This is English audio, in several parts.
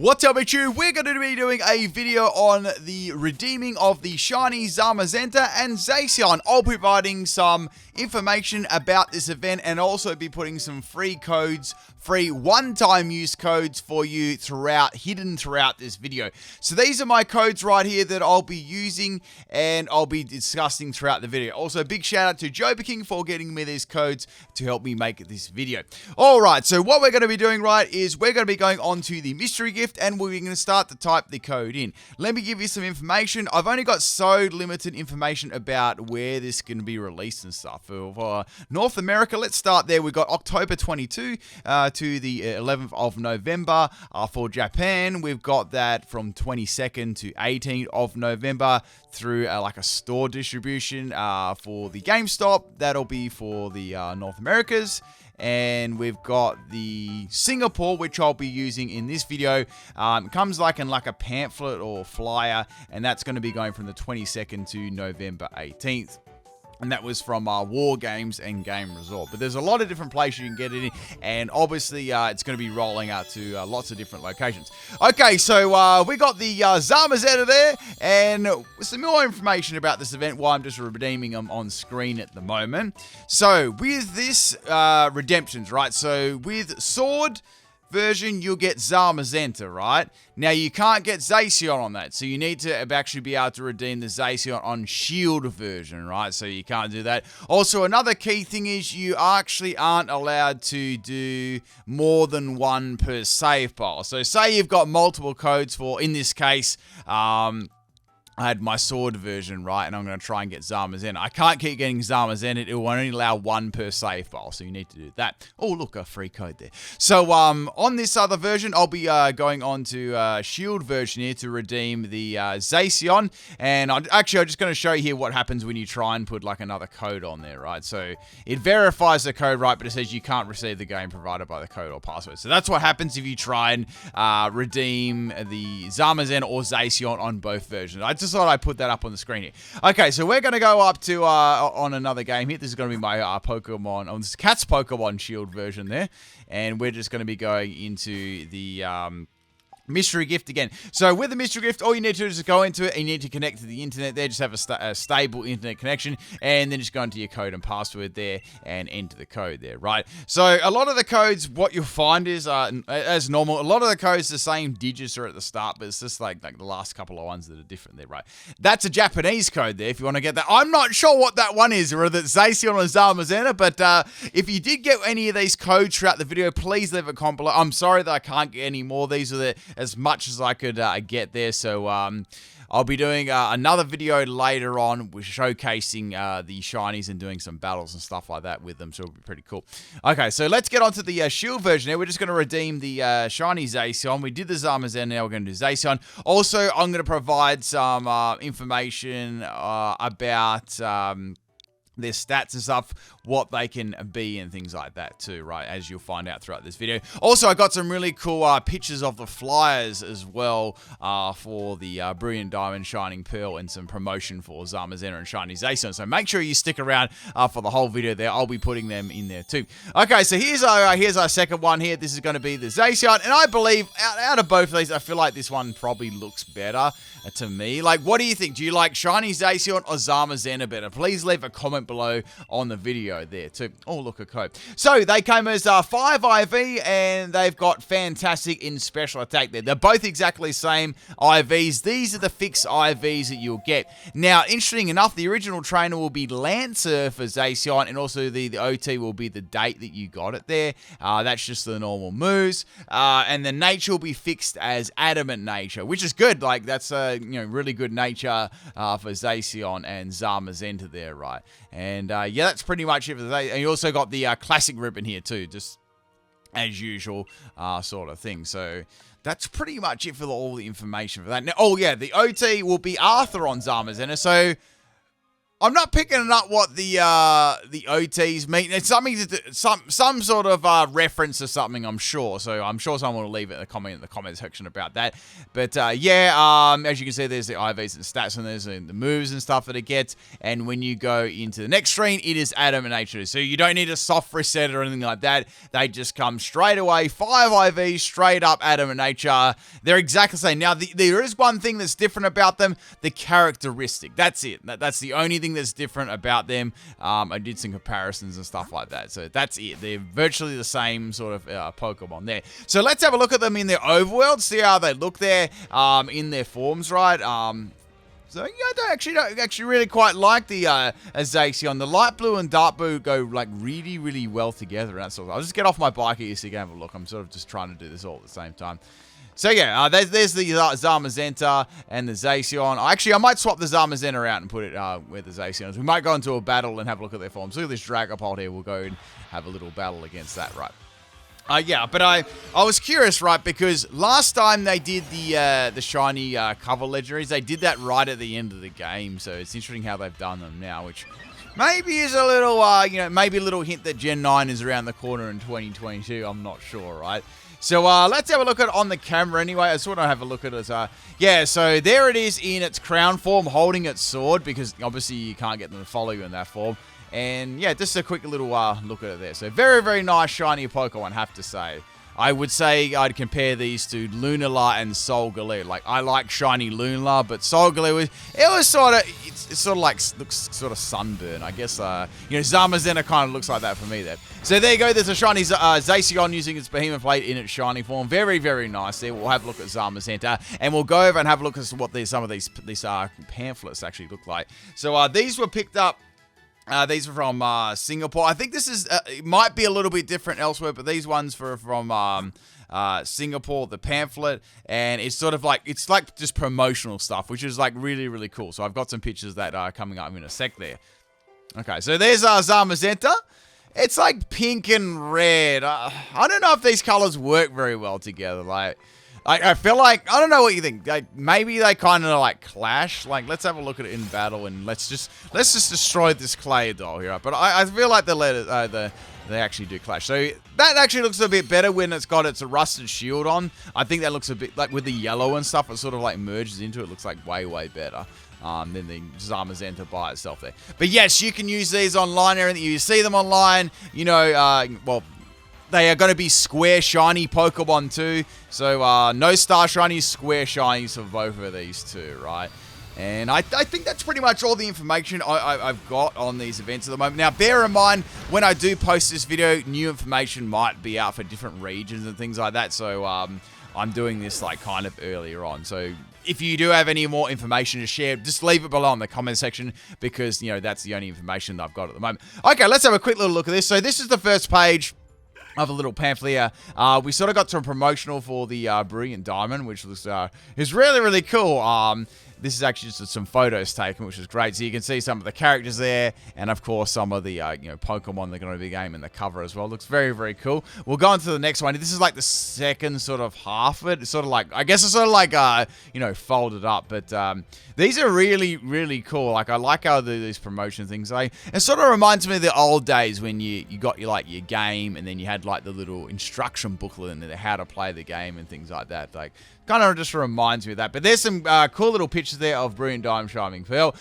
What's up, YouTube? We're going to be doing a video on the redeeming of the shiny Zamazenta and Zacian. I'll be providing some information about this event and also be putting some free codes, free one-time use codes for you hidden throughout this video. So these are my codes right here that I'll be using and I'll be discussing throughout the video. Also, big shout out to Joe King for getting me these codes to help me make this video. Alright, so what we're going to be doing is we're going to be going on to the mystery gift and we're going to start to type the code in. Let me give you some information. I've only got so limited information about where this can be released and stuff. For North America, let's start there. We've got October 22 to the 11th of November. For Japan, we've got that from 22nd to 18th of November through like a store distribution. For the GameStop, that'll be for the North Americas. And we've got the Singapore, which I'll be using in this video. It comes like in like a pamphlet or flyer, and that's going to be going from the 22nd to November 18th. And that was from War Games and Game Resort. But there's a lot of different places you can get it in. And obviously, it's going to be rolling out to lots of different locations. Okay, so we got the Zamazenta there. And some more information about this event while I'm just redeeming them on screen at the moment. So with this redemptions, right? So with Sword version, you'll get Zamazenta, right? Now, you can't get Zacian on that, so you need to actually be able to redeem the Zacian on Shield version, right? So you can't do that. Also, another key thing is you actually aren't allowed to do more than one per save file. So say you've got multiple codes for, in this case, I had my Sword version, right, and I'm going to try and get Zamazenta. I can't keep getting Zamazenta. It will only allow one per save file, so you need to do that. Oh, look, a free code there. So, on this other version, I'll be going on to Shield version here to redeem the Zacian, and I'm just going to show you here what happens when you try and put, like, another code on there, right? So, it verifies the code, right, but it says you can't receive the game provided by the code or password. So, that's what happens if you try and redeem the Zamazenta or Zacian on both versions. I just thought I'd put that up on the screen here. Okay, so we're going to go up to on another game here. This is going to be my Pokemon, on this Cat's Pokemon Shield version there. And we're just going to be going into the mystery gift again. So with the mystery gift, all you need to do is just go into it and you need to connect to the internet there. Just have a stable internet connection and then just go into your code and password there and enter the code there, right? So a lot of the codes, what you'll find is, as normal, a lot of the codes, the same digits are at the start, but it's just like the last couple of ones that are different there, right? That's a Japanese code there if you want to get that. I'm not sure what that one is, whether it's Zacian or Zamazenta, but if you did get any of these codes throughout the video, please leave a comment below. I'm sorry that I can't get any more. These are as much as I could get there. So I'll be doing another video later on showcasing the shinies and doing some battles and stuff like that with them. So it'll be pretty cool. Okay, so let's get on to the Shield version here. We're just going to redeem the shiny Zacian. We did the Zamazenta, now we're going to do Zacian. Also, I'm going to provide some information about their stats and stuff, what they can be and things like that too, right, as you'll find out throughout this video. Also, I got some really cool pictures of the flyers as well for the Brilliant Diamond, Shining Pearl, and some promotion for Zamazenta and Shiny Zacian. So make sure you stick around for the whole video there. I'll be putting them in there too. Okay, so here's our second one here. This is going to be the Zacian, and I believe out of both of these, I feel like this one probably looks better to me. Like, what do you think? Do you like Shiny Zacian or Zamazenta better? Please leave a comment below on the video there too. Oh, look, a code. So they came as 5 IV and they've got fantastic in special attack there. They're both exactly the same IVs. These are the fixed IVs that you'll get. Now, interesting enough, the original trainer will be Lancer for Zacian, and also the OT will be the date that you got it there. That's just the normal moves. And the nature will be fixed as Adamant Nature, which is good. Like, that's a really good nature for Zacian and Zamazenta there, right? And yeah, that's pretty much it for today. And you also got the classic ribbon here too, just as usual sort of thing. So that's pretty much it for all the information for that. Now, oh yeah, the OT will be Arthur on Zamazenta. So I'm not picking up what the OTs mean. It's something some sort of reference to something, I'm sure. So I'm sure someone will leave it in the comment section about that. But yeah, as you can see, there's the IVs and stats, and there's the moves and stuff that it gets. And when you go into the next screen, it is Adam and Nature. So you don't need a soft reset or anything like that. They just come straight away. 5 IVs, straight up Adam and Nature. They're exactly the same. Now, there is one thing that's different about them: the characteristic. That's it. That's the only thing that's different about them. I did some comparisons and stuff like that. So that's it. They're virtually the same sort of Pokemon there. So let's have a look at them in their overworld, see how they look there in their forms, right? So yeah, I don't actually really quite like the Zacian. The light blue and dark blue go like really, really well together. And that sort of. I'll just get off my bike here so you can have a look. I'm sort of just trying to do this all at the same time. So yeah, there's the Zamazenta and the Zacian. Actually, I might swap the Zamazenta out and put it where the Zacian is. We might go into a battle and have a look at their forms. Look at this Dragapult here. We'll go and have a little battle against that, right? Yeah, but I was curious, right, because last time they did the shiny cover legendaries, they did that right at the end of the game. So it's interesting how they've done them now, which maybe is a little, maybe a little hint that Gen 9 is around the corner in 2022. I'm not sure, right? So let's have a look at it on the camera anyway. I sort of have a look at it. Yeah, so there it is in its crown form, holding its sword, because obviously you can't get them to follow you in that form. And yeah, just a quick little look at it there. So very, very nice shiny Pokemon, have to say. I would say I'd compare these to Lunala and Solgaleo. Like, I like shiny Lunala, but Solgaleo, it's sort of like, looks sort of sunburn. I guess, Zamazenta kind of looks like that for me there. So there you go. There's a shiny Zacian using its Behemoth Blade in its shiny form. Very, very nice there. We'll have a look at Zamazenta, and we'll go over and have a look at what some of these pamphlets actually look like. So these were picked up. These are from Singapore. I think this is it might be a little bit different elsewhere, but these ones from Singapore, the pamphlet, and it's sort of like just promotional stuff, which is like really, really cool. So I've got some pictures that are coming up in a sec there. Okay, so there's Zamazenta. It's like pink and red. I don't know if these colors work very well together. Like, I feel like, I don't know what you think. Like, maybe they kind of like clash. Like, let's have a look at it in battle, and let's just destroy this clay doll here. But I feel like they actually do clash. So that actually looks a bit better when it's got its rusted shield on. I think that looks a bit like with the yellow and stuff. It sort of like merges into it. It looks like way, way better than the Zamazenta by itself there. But yes, you can use these online. Everything you see them online. Well, they are going to be square shiny Pokemon too. So no star shinies, square shinies for both of these two, right? And I think that's pretty much all the information I've got on these events at the moment. Now, bear in mind, when I do post this video, new information might be out for different regions and things like that. So I'm doing this like kind of earlier on. So if you do have any more information to share, just leave it below in the comment section, because, that's the only information that I've got at the moment. Okay, let's have a quick little look at this. So this is the first page of a little pamphlet here. We sort of got some promotional for the Brilliant Diamond, which was is really, really cool. This is actually just some photos taken, which is great. So you can see some of the characters there, and of course some of the Pokemon that are going to be game in the cover as well. Looks very, very cool. We'll go on to the next one. This is like the second sort of half of it. It's sort of like, I guess it's sort of like folded up, but these are really, really cool. Like, I like how these promotion things. It sort of reminds me of the old days when you got your game, and then you had like the little instruction booklet and how to play the game and things like that. Like, kind of just reminds me of that. But there's some cool little pictures there of Brilliant Diamond, Shining Pearl.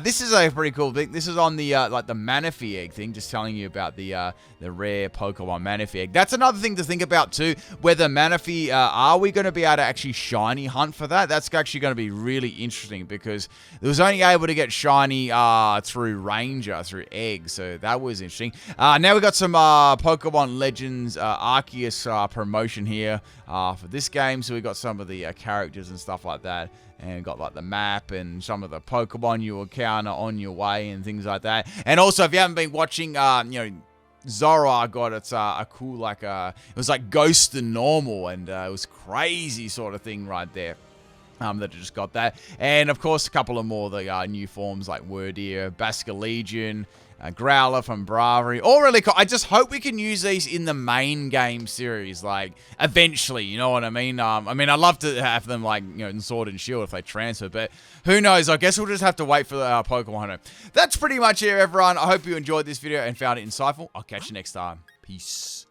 This is a pretty cool thing. This is on the like the Manaphy egg thing, just telling you about the rare Pokemon Manaphy egg. That's another thing to think about too. Whether Manaphy, are we going to be able to actually shiny hunt for that? That's actually going to be really interesting, because it was only able to get shiny through Ranger, through eggs. So that was interesting. Now we got some Pokemon Legends Arceus promotion here for this game. So we got some of the characters and stuff like that, and got like the map and some of the Pokemon you encounter on your way and things like that. And also, if you haven't been watching, Zora got its a cool it was like Ghost and Normal, and it was crazy sort of thing right there. That I just got that. And of course, a couple of more the new forms like Wordeer, Basculegion, Growler from Bravery. All really cool. I just hope we can use these in the main game series, like, eventually, you know what I mean? I'd love to have them, like, you know, in Sword and Shield if they transfer, but who knows? I guess we'll just have to wait for the Pokemon Hunter. That's pretty much it, everyone. I hope you enjoyed this video and found it insightful. I'll catch you next time. Peace.